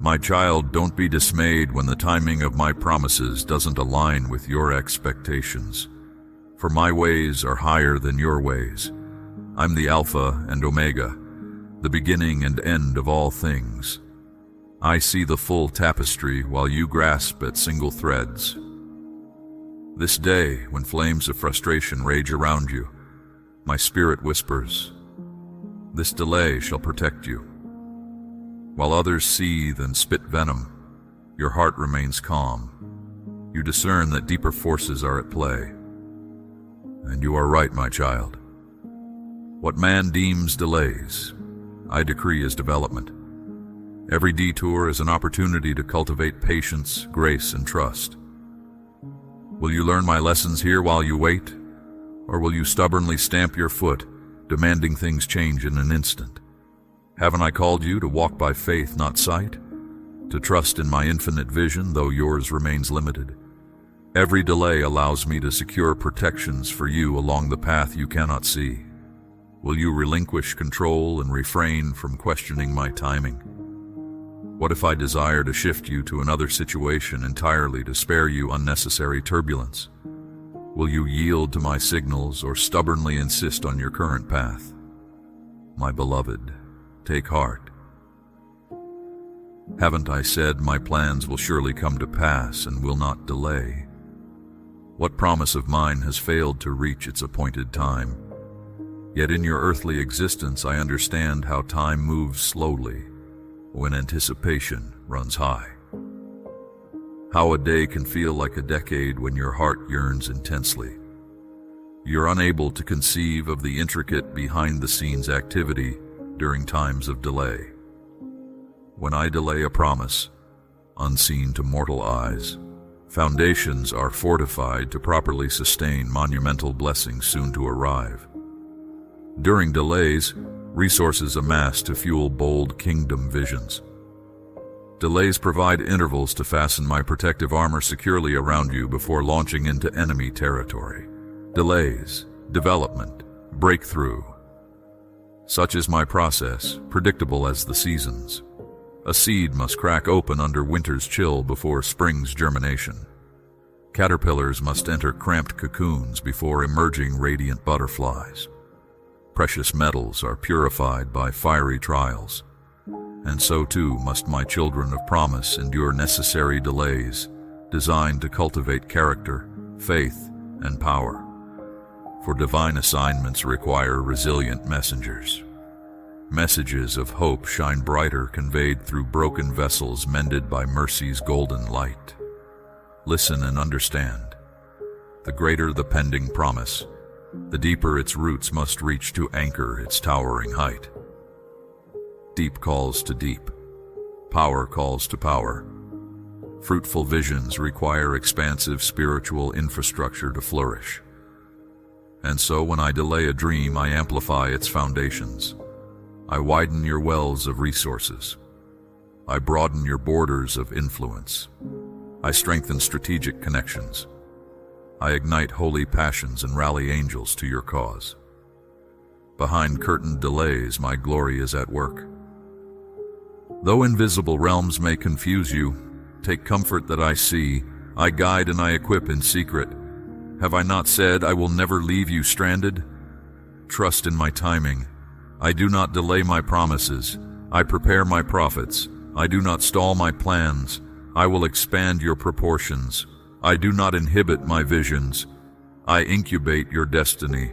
My child, don't be dismayed when the timing of my promises doesn't align with your expectations. For my ways are higher than your ways. I'm the Alpha and Omega, the beginning and end of all things. I see the full tapestry while you grasp at single threads. This day, when flames of frustration rage around you, my spirit whispers, this delay shall protect you. While others seethe and spit venom, your heart remains calm. You discern that deeper forces are at play. And you are right, my child. What man deems delays, I decree as development. Every detour is an opportunity to cultivate patience, grace, and trust. Will you learn my lessons here while you wait? Or will you stubbornly stamp your foot, demanding things change in an instant? Haven't I called you to walk by faith, not sight? To trust in my infinite vision, though yours remains limited? Every delay allows me to secure protections for you along the path you cannot see. Will you relinquish control and refrain from questioning my timing? What if I desire to shift you to another situation entirely to spare you unnecessary turbulence? Will you yield to my signals or stubbornly insist on your current path? My beloved, take heart. Haven't I said my plans will surely come to pass and will not delay? What promise of mine has failed to reach its appointed time? Yet in your earthly existence I understand how time moves slowly when anticipation runs high. How a day can feel like a decade when your heart yearns intensely. You're unable to conceive of the intricate behind-the-scenes activity during times of delay. When I delay a promise, unseen to mortal eyes, foundations are fortified to properly sustain monumental blessings soon to arrive. During delays, resources amass to fuel bold kingdom visions. Delays provide intervals to fasten my protective armor securely around you before launching into enemy territory. Delays, development, breakthrough. Such is my process, predictable as the seasons. A seed must crack open under winter's chill before spring's germination. Caterpillars must enter cramped cocoons before emerging radiant butterflies. Precious metals are purified by fiery trials. And so too must my children of promise endure necessary delays designed to cultivate character, faith, and power. For divine assignments require resilient messengers. Messages of hope shine brighter conveyed through broken vessels mended by mercy's golden light. Listen and understand. The greater the pending promise, the deeper its roots must reach to anchor its towering height. Deep calls to deep. Power calls to power. Fruitful visions require expansive spiritual infrastructure to flourish. And so when I delay a dream, I amplify its foundations. I widen your wells of resources. I broaden your borders of influence. I strengthen strategic connections. I ignite holy passions and rally angels to your cause. Behind curtained delays, my glory is at work. Though invisible realms may confuse you, take comfort that I see, I guide and I equip in secret. Have I not said I will never leave you stranded? Trust in my timing. I do not delay my promises. I prepare my prophets. I do not stall my plans. I will expand your proportions. I do not inhibit my visions. I incubate your destiny.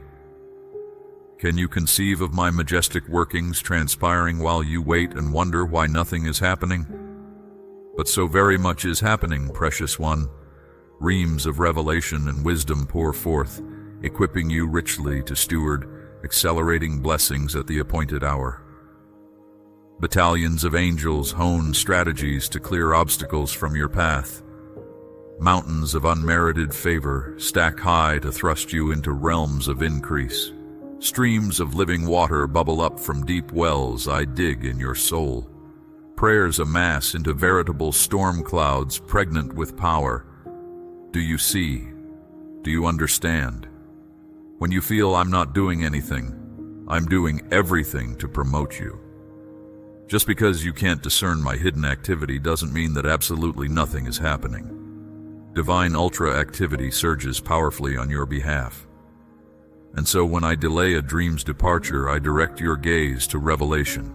Can you conceive of my majestic workings transpiring while you wait and wonder why nothing is happening? But so very much is happening, precious one. Reams of revelation and wisdom pour forth, equipping you richly to steward, accelerating blessings at the appointed hour. Battalions of angels hone strategies to clear obstacles from your path. Mountains of unmerited favor stack high to thrust you into realms of increase. Streams of living water bubble up from deep wells I dig in your soul. Prayers amass into veritable storm clouds pregnant with power. Do you see? Do you understand? When you feel I'm not doing anything, I'm doing everything to promote you. Just because you can't discern my hidden activity doesn't mean that absolutely nothing is happening. Divine ultra activity surges powerfully on your behalf. And so when I delay a dream's departure, I direct your gaze to revelation.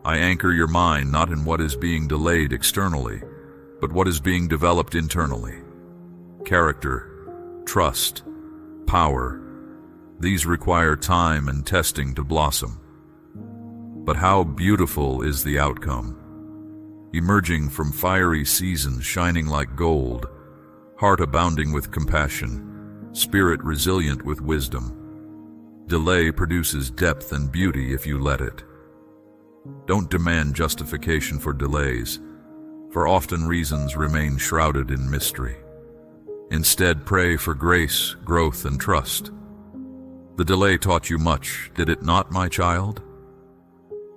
I anchor your mind not in what is being delayed externally, but what is being developed internally. Character, trust, power, these require time and testing to blossom. But how beautiful is the outcome? Emerging from fiery seasons shining like gold, heart abounding with compassion, spirit resilient with wisdom. Delay produces depth and beauty if you let it. Don't demand justification for delays, for often reasons remain shrouded in mystery. Instead, pray for grace, growth, and trust. The delay taught you much, did it not, my child?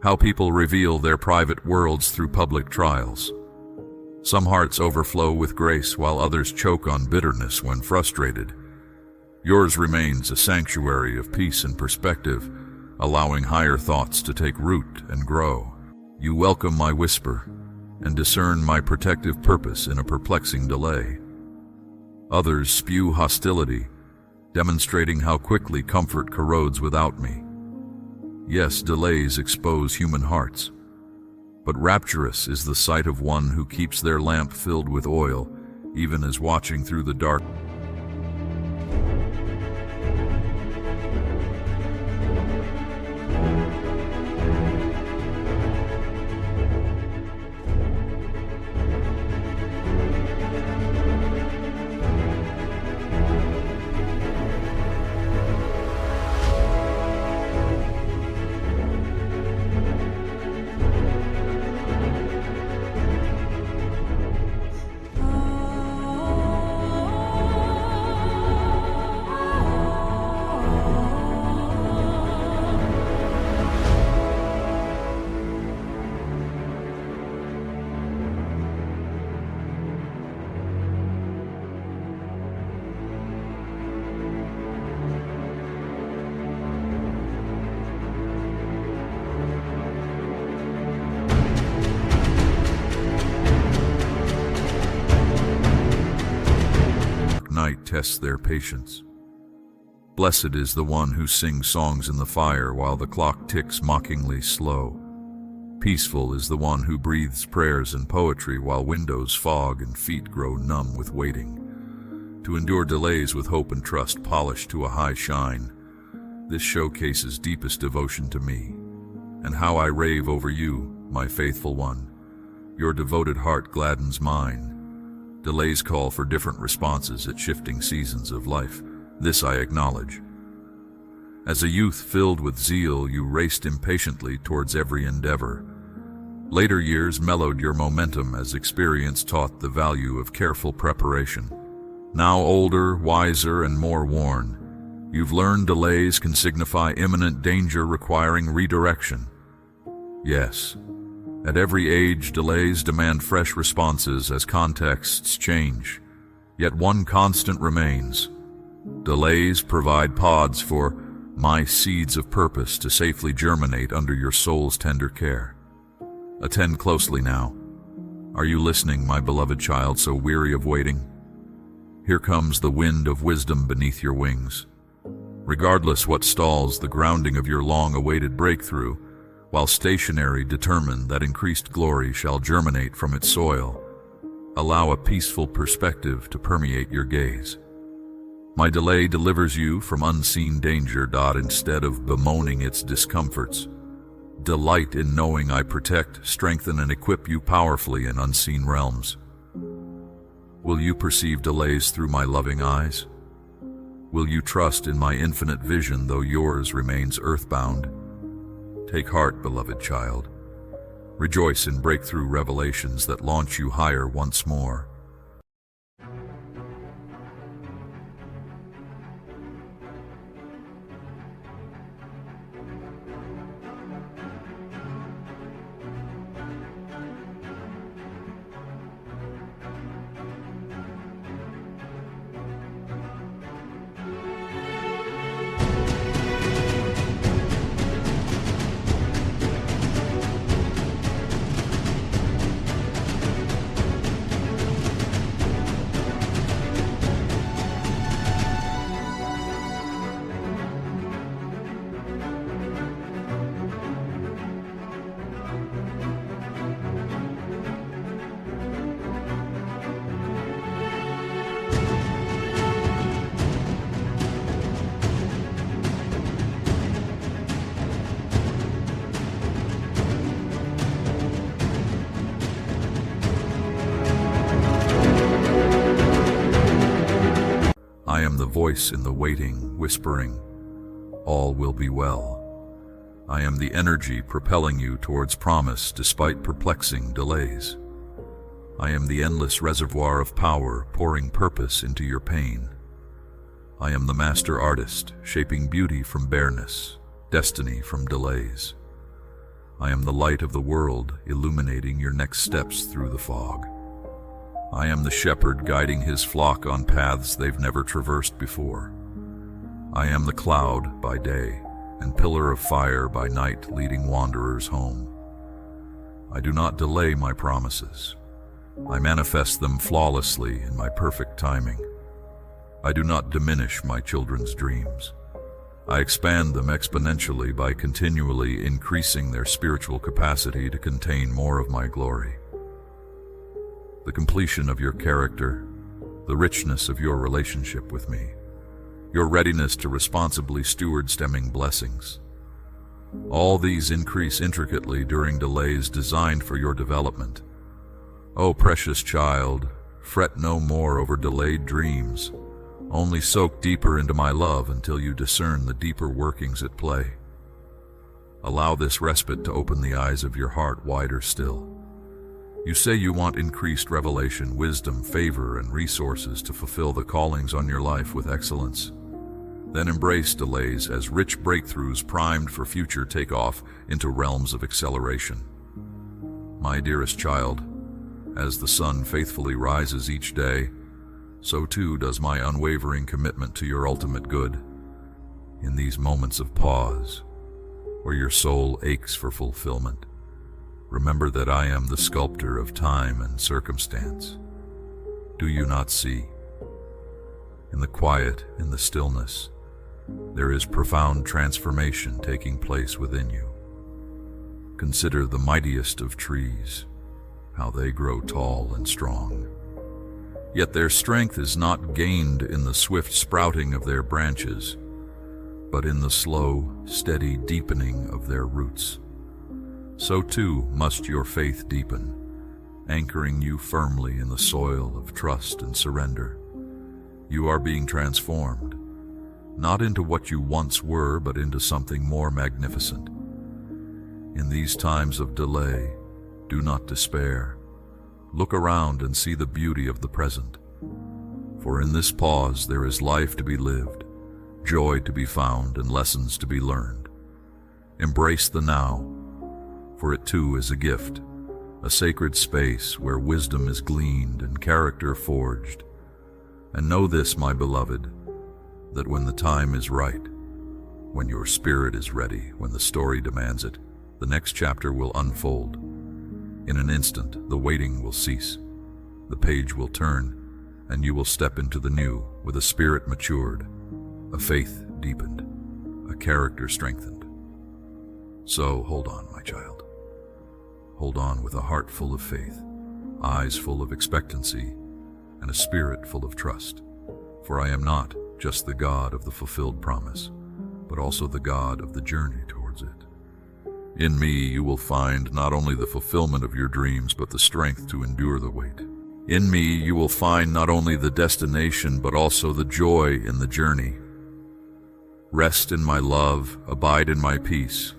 How people reveal their private worlds through public trials. Some hearts overflow with grace while others choke on bitterness when frustrated. Yours remains a sanctuary of peace and perspective, allowing higher thoughts to take root and grow. You welcome my whisper and discern my protective purpose in a perplexing delay. Others spew hostility, demonstrating how quickly comfort corrodes without me. Yes, delays expose human hearts, but rapturous is the sight of one who keeps their lamp filled with oil, even as watching through the dark. Night tests their patience. Blessed is the one who sings songs in the fire while the clock ticks mockingly slow. Peaceful is the one who breathes prayers and poetry while windows fog and feet grow numb with waiting. To endure delays with hope and trust polished to a high shine, this showcases deepest devotion to me. And how I rave over you, my faithful one. Your devoted heart gladdens mine. Delays call for different responses at shifting seasons of life. This I acknowledge. As a youth filled with zeal, you raced impatiently towards every endeavor. Later years mellowed your momentum as experience taught the value of careful preparation. Now older, wiser, and more worn, you've learned delays can signify imminent danger requiring redirection. Yes. At every age, delays demand fresh responses as contexts change. Yet one constant remains. Delays provide pods for my seeds of purpose to safely germinate under your soul's tender care. Attend closely now. Are you listening, my beloved child, so weary of waiting? Here comes the wind of wisdom beneath your wings. Regardless what stalls the grounding of your long-awaited breakthrough, while stationary, determined that increased glory shall germinate from its soil, allow a peaceful perspective to permeate your gaze. My delay delivers you from unseen danger. Instead of bemoaning its discomforts, delight in knowing I protect, strengthen, and equip you powerfully in unseen realms. Will you perceive delays through my loving eyes? Will you trust in my infinite vision though yours remains earthbound? Take heart, beloved child. Rejoice in breakthrough revelations that launch you higher once more. voice in the waiting, whispering, "All will be well." I am the energy propelling you towards promise despite perplexing delays. I am the endless reservoir of power pouring purpose into your pain. I am the master artist shaping beauty from bareness, destiny from delays. I am the light of the world illuminating your next steps through the fog. I am the shepherd guiding his flock on paths they've never traversed before. I am the cloud by day and pillar of fire by night leading wanderers home. I do not delay my promises. I manifest them flawlessly in my perfect timing. I do not diminish my children's dreams. I expand them exponentially by continually increasing their spiritual capacity to contain more of my glory. The completion of your character, the richness of your relationship with me, your readiness to responsibly steward stemming blessings. All these increase intricately during delays designed for your development. O precious child, fret no more over delayed dreams. Only soak deeper into my love until you discern the deeper workings at play. Allow this respite to open the eyes of your heart wider still. You say you want increased revelation, wisdom, favor, and resources to fulfill the callings on your life with excellence. Then embrace delays as rich breakthroughs primed for future takeoff into realms of acceleration. My dearest child, as the sun faithfully rises each day, so too does my unwavering commitment to your ultimate good. In these moments of pause, where your soul aches for fulfillment, remember that I am the sculptor of time and circumstance. Do you not see? In the quiet, in the stillness, there is profound transformation taking place within you. Consider the mightiest of trees, how they grow tall and strong. Yet their strength is not gained in the swift sprouting of their branches, but in the slow, steady deepening of their roots. So too must your faith deepen, anchoring you firmly in the soil of trust and surrender. You are being transformed, not into what you once were, but into something more magnificent. In these times of delay, do not despair. Look around and see the beauty of the present. For in this pause there is life to be lived, joy to be found, and lessons to be learned. Embrace the now, for it too is a gift, a sacred space where wisdom is gleaned and character forged. And know this, my beloved, that when the time is right, when your spirit is ready, when the story demands it, the next chapter will unfold. In an instant, the waiting will cease, the page will turn, and you will step into the new with a spirit matured, a faith deepened, a character strengthened. So hold on, my child. Hold on with a heart full of faith, eyes full of expectancy, and a spirit full of trust. For I am not just the God of the fulfilled promise, but also the God of the journey towards it. In me you will find not only the fulfillment of your dreams, but the strength to endure the wait. In me you will find not only the destination, but also the joy in the journey. Rest in my love, abide in my peace,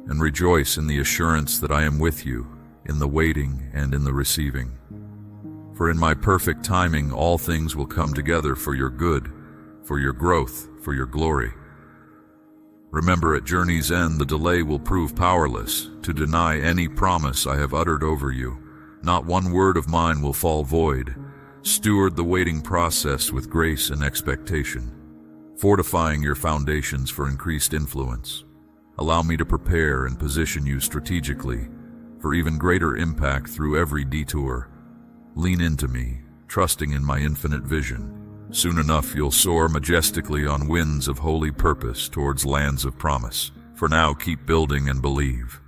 and rejoice in the assurance that I am with you in the waiting and in the receiving. For in my perfect timing all things will come together for your good, for your growth, for your glory. Remember, at journey's end the delay will prove powerless to deny any promise I have uttered over you. Not one word of mine will fall void. Steward the waiting process with grace and expectation, fortifying your foundations for increased influence. Allow me to prepare and position you strategically for even greater impact through every detour. Lean into me, trusting in my infinite vision. Soon enough you'll soar majestically on winds of holy purpose towards lands of promise. For now, keep building and believe.